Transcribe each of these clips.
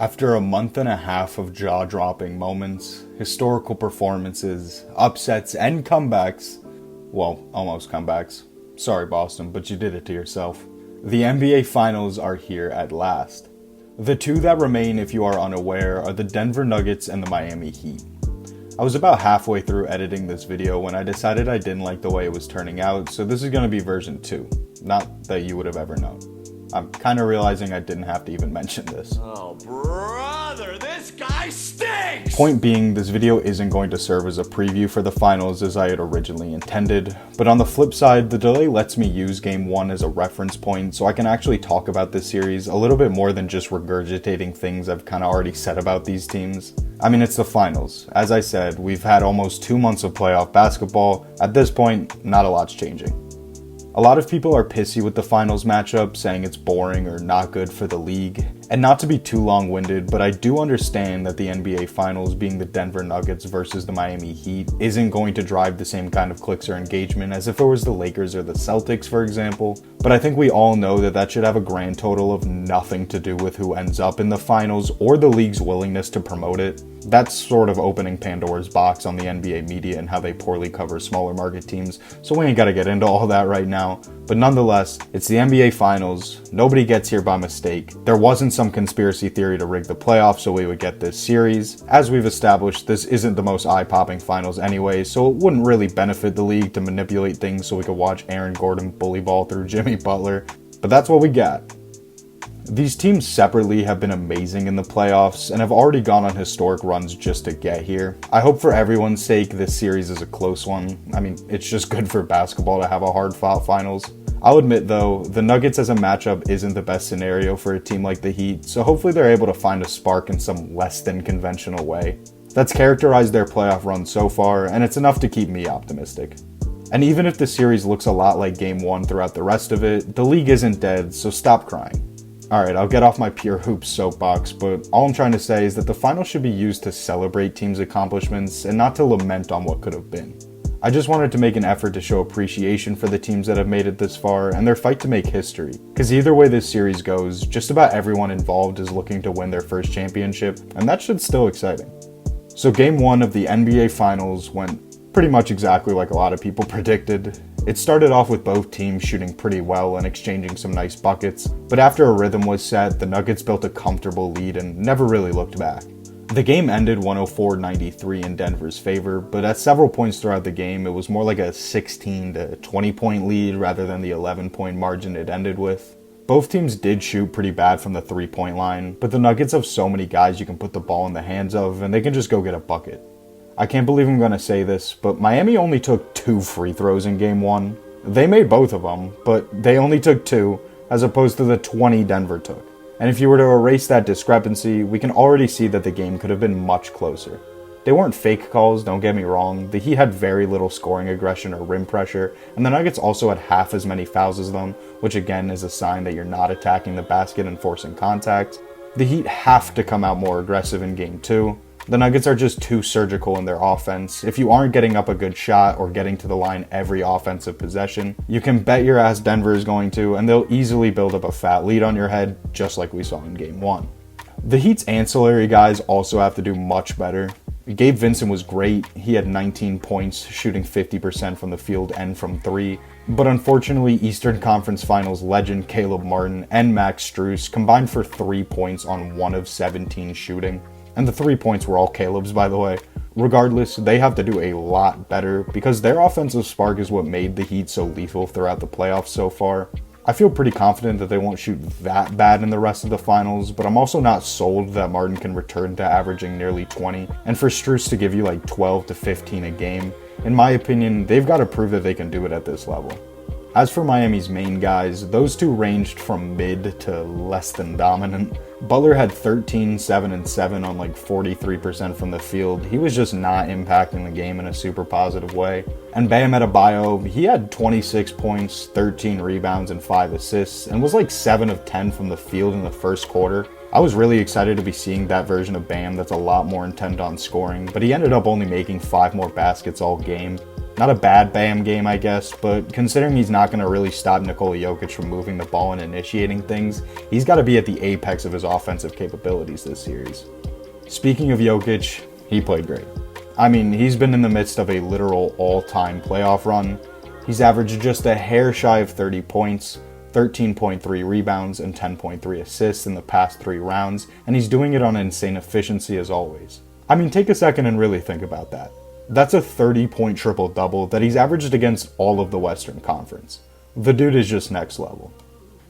After a month and a half of jaw-dropping moments, historical performances, upsets, and comebacks, well, almost comebacks. Sorry, Boston, but you did it to yourself. The NBA Finals are here at last. The two that remain, if you are unaware, are the Denver Nuggets and the Miami Heat. I was about halfway through editing this video when I decided I didn't like the way it was turning out, so this is going to be version 2. Not that you would have ever known. I'm kind of realizing I didn't have to even mention this. Oh, brother, this guy stinks! Point being, this video isn't going to serve as a preview for the finals as I had originally intended, but on the flip side, the delay lets me use Game 1 as a reference point so I can actually talk about this series a little bit more than just regurgitating things I've kind of already said about these teams. I mean, it's the finals. As I said, we've had almost 2 months of playoff basketball. At this point, not a lot's changing. A lot of people are pissy with the finals matchup, saying it's boring or not good for the league. And not to be too long-winded, but I do understand that the NBA Finals being the Denver Nuggets versus the Miami Heat isn't going to drive the same kind of clicks or engagement as if it was the Lakers or the Celtics, for example. But I think we all know that that should have a grand total of nothing to do with who ends up in the finals or the league's willingness to promote it. That's sort of opening Pandora's box on the NBA media and how they poorly cover smaller market teams, so we ain't gotta get into all that right now. But nonetheless, it's the NBA Finals. Nobody gets here by mistake. There wasn't some conspiracy theory to rig the playoffs so we would get this series. As we've established, this isn't the most eye-popping finals anyway, so it wouldn't really benefit the league to manipulate things so we could watch Aaron Gordon bully ball through Jimmy Butler. But that's what we got. These teams separately have been amazing in the playoffs and have already gone on historic runs just to get here. I hope for everyone's sake this series is a close one. I mean, it's just good for basketball to have a hard-fought finals. I'll admit though, the Nuggets as a matchup isn't the best scenario for a team like the Heat, so hopefully they're able to find a spark in some less than conventional way. That's characterized their playoff run so far, and it's enough to keep me optimistic. And even if the series looks a lot like Game 1 throughout the rest of it, the league isn't dead, so stop crying. Alright, I'll get off my pure hoops soapbox, but all I'm trying to say is that the finals should be used to celebrate teams' accomplishments and not to lament on what could have been. I just wanted to make an effort to show appreciation for the teams that have made it this far and their fight to make history. Because either way this series goes, just about everyone involved is looking to win their first championship, and that shit's still exciting. So Game 1 of the NBA Finals went pretty much exactly like a lot of people predicted. It started off with both teams shooting pretty well and exchanging some nice buckets, but after a rhythm was set, the Nuggets built a comfortable lead and never really looked back. The game ended 104-93 in Denver's favor, but at several points throughout the game, it was more like a 16 to 20 point lead rather than the 11-point margin it ended with. Both teams did shoot pretty bad from the 3-point line, but the Nuggets have so many guys you can put the ball in the hands of and they can just go get a bucket. I can't believe I'm going to say this, but Miami only took 2 free throws in Game 1. They made both of them, but they only took 2, as opposed to the 20 Denver took. And if you were to erase that discrepancy, we can already see that the game could have been much closer. They weren't fake calls, don't get me wrong. The Heat had very little scoring aggression or rim pressure, and the Nuggets also had half as many fouls as them, which again is a sign that you're not attacking the basket and forcing contact. The Heat have to come out more aggressive in Game 2. The Nuggets are just too surgical in their offense. If you aren't getting up a good shot or getting to the line every offensive possession, you can bet your ass Denver is going to, and they'll easily build up a fat lead on your head, just like we saw in Game 1. The Heat's ancillary guys also have to do much better. Gabe Vincent was great. He had 19 points, shooting 50% from the field and from 3. But unfortunately, Eastern Conference Finals legend Caleb Martin and Max Strus combined for 3 points on 1 of 17 shooting. And the 3 points were all Caleb's, by the way. Regardless, they have to do a lot better because their offensive spark is what made the Heat so lethal throughout the playoffs so far. I feel pretty confident that they won't shoot that bad in the rest of the finals, but I'm also not sold that Martin can return to averaging nearly 20, and for Strus to give you like 12 to 15 a game, in my opinion, they've got to prove that they can do it at this level. As for Miami's main guys, those two ranged from mid to less than dominant. Butler had 13, 7, and 7 on like 43% from the field. He was just not impacting the game in a super positive way. And Bam Adebayo, he had 26 points, 13 rebounds, and 5 assists, and was like 7 of 10 from the field in the first quarter. I was really excited to be seeing that version of Bam that's a lot more intent on scoring, but he ended up only making 5 more baskets all game. Not a bad Bam game, I guess, but considering he's not going to really stop Nikola Jokic from moving the ball and initiating things, he's got to be at the apex of his offensive capabilities this series. Speaking of Jokic, he played great. I mean, he's been in the midst of a literal all-time playoff run. He's averaged just a hair shy of 30 points, 13.3 rebounds, and 10.3 assists in the past 3 rounds, and he's doing it on insane efficiency as always. I mean, take a second and really think about that. That's a 30-point triple-double that he's averaged against all of the Western Conference. The dude is just next level.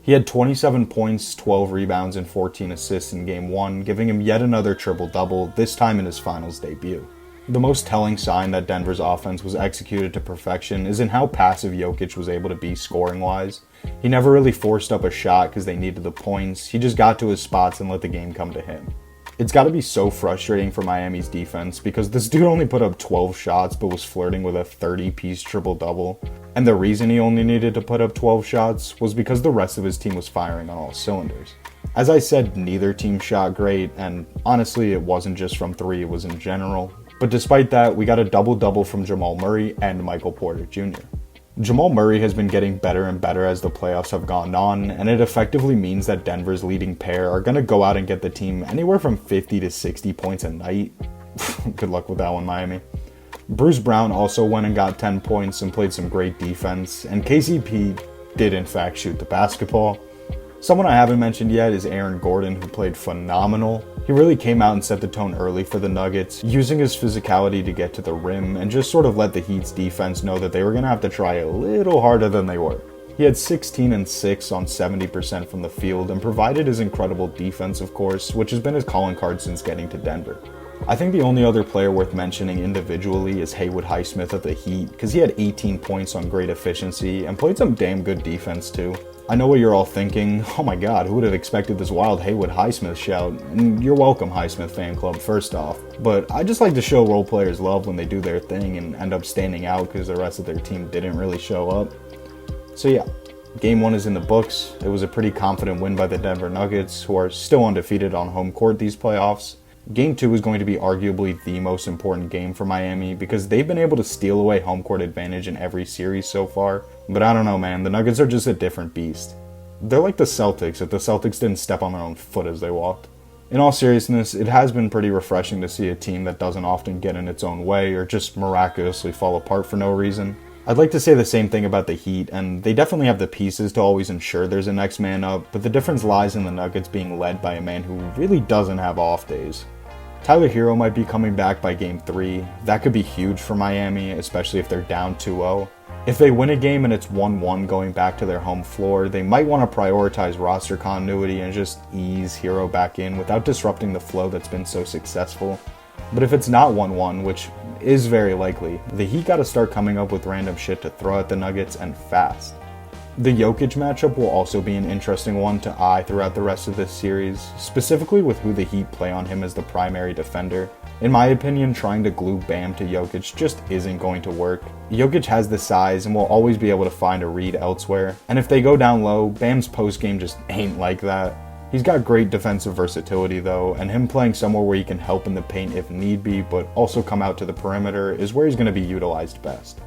He had 27 points, 12 rebounds, and 14 assists in Game 1, giving him yet another triple-double, this time in his finals debut. The most telling sign that Denver's offense was executed to perfection is in how passive Jokic was able to be scoring-wise. He never really forced up a shot because they needed the points, he just got to his spots and let the game come to him. It's got to be so frustrating for Miami's defense because this dude only put up 12 shots but was flirting with a 30-piece triple-double. And the reason he only needed to put up 12 shots was because the rest of his team was firing on all cylinders. As I said, neither team shot great, and honestly it wasn't just from 3, it was in general. But despite that, we got a double-double from Jamal Murray and Michael Porter Jr. Jamal Murray has been getting better and better as the playoffs have gone on, and it effectively means that Denver's leading pair are going to go out and get the team anywhere from 50 to 60 points a night. Good luck with that one, Miami. Bruce Brown also went and got 10 points and played some great defense, and KCP did in fact shoot the basketball. Someone I haven't mentioned yet is Aaron Gordon, who played phenomenal. He really came out and set the tone early for the Nuggets, using his physicality to get to the rim and just sort of let the Heat's defense know that they were going to have to try a little harder than they were. He had 16 and 6 on 70% from the field and provided his incredible defense, of course, which has been his calling card since getting to Denver. I think the only other player worth mentioning individually is Haywood Highsmith of the Heat, because he had 18 points on great efficiency and played some damn good defense too. I know what you're all thinking, oh my god, who would have expected this wild Haywood Highsmith shout? And you're welcome, Highsmith fan club, first off. But I just like to show role players love when they do their thing and end up standing out because the rest of their team didn't really show up. So yeah, Game 1 is in the books. It was a pretty confident win by the Denver Nuggets, who are still undefeated on home court these playoffs. Game 2 is going to be arguably the most important game for Miami because they've been able to steal away home court advantage in every series so far. But I don't know, man, the Nuggets are just a different beast. They're like the Celtics if the Celtics didn't step on their own foot as they walked. In all seriousness, it has been pretty refreshing to see a team that doesn't often get in its own way or just miraculously fall apart for no reason. I'd like to say the same thing about the Heat, and they definitely have the pieces to always ensure there's a next man up, but the difference lies in the Nuggets being led by a man who really doesn't have off days. Tyler Hero might be coming back by Game 3. That could be huge for Miami, especially if they're down 2-0. If they win a game and it's 1-1 going back to their home floor, they might want to prioritize roster continuity and just ease Hero back in without disrupting the flow that's been so successful. But if it's not 1-1, which is very likely, the Heat gotta start coming up with random shit to throw at the Nuggets, and fast. The Jokic matchup will also be an interesting one to eye throughout the rest of this series, specifically with who the Heat play on him as the primary defender. In my opinion, trying to glue Bam to Jokic just isn't going to work. Jokic has the size and will always be able to find a read elsewhere, and if they go down low, Bam's postgame just ain't like that. He's got great defensive versatility though, and him playing somewhere where he can help in the paint if need be, but also come out to the perimeter is where he's going to be utilized best.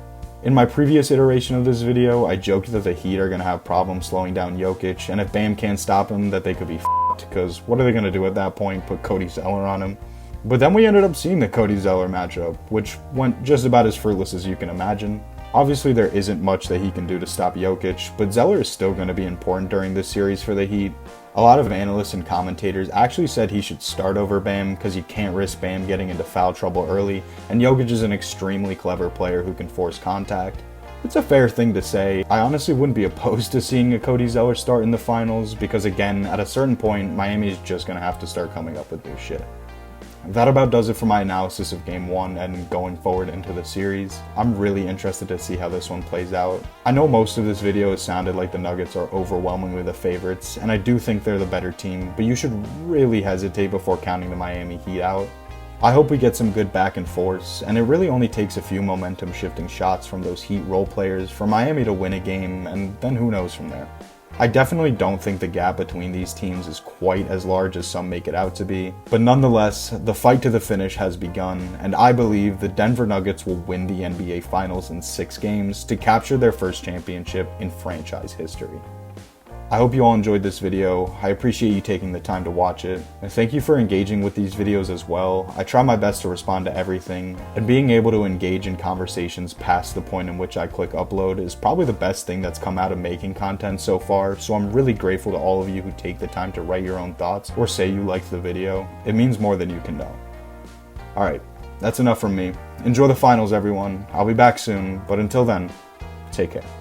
In my previous iteration of this video, I joked that the Heat are going to have problems slowing down Jokic, and if Bam can't stop him, that they could be f***ed, because what are they going to do at that point, put Cody Zeller on him? But then we ended up seeing the Cody Zeller matchup, which went just about as fruitless as you can imagine. Obviously there isn't much that he can do to stop Jokic, but Zeller is still going to be important during this series for the Heat. A lot of analysts and commentators actually said he should start over Bam because you can't risk Bam getting into foul trouble early, and Jokic is an extremely clever player who can force contact. It's a fair thing to say. I honestly wouldn't be opposed to seeing a Cody Zeller start in the finals because again, at a certain point, Miami's just going to have to start coming up with their shit. That about does it for my analysis of Game 1 and going forward into the series. I'm really interested to see how this one plays out. I know most of this video has sounded like the Nuggets are overwhelmingly the favorites, and I do think they're the better team, but you should really hesitate before counting the Miami Heat out. I hope we get some good back and forths, and it really only takes a few momentum shifting shots from those Heat role players for Miami to win a game, and then who knows from there. I definitely don't think the gap between these teams is quite as large as some make it out to be, but nonetheless, the fight to the finish has begun, and I believe the Denver Nuggets will win the NBA Finals in 6 games to capture their first championship in franchise history. I hope you all enjoyed this video. I appreciate you taking the time to watch it, and thank you for engaging with these videos as well. I try my best to respond to everything, and being able to engage in conversations past the point in which I click upload is probably the best thing that's come out of making content so far, so I'm really grateful to all of you who take the time to write your own thoughts or say you liked the video. It means more than you can know. Alright, that's enough from me. Enjoy the finals, everyone. I'll be back soon, but until then, take care.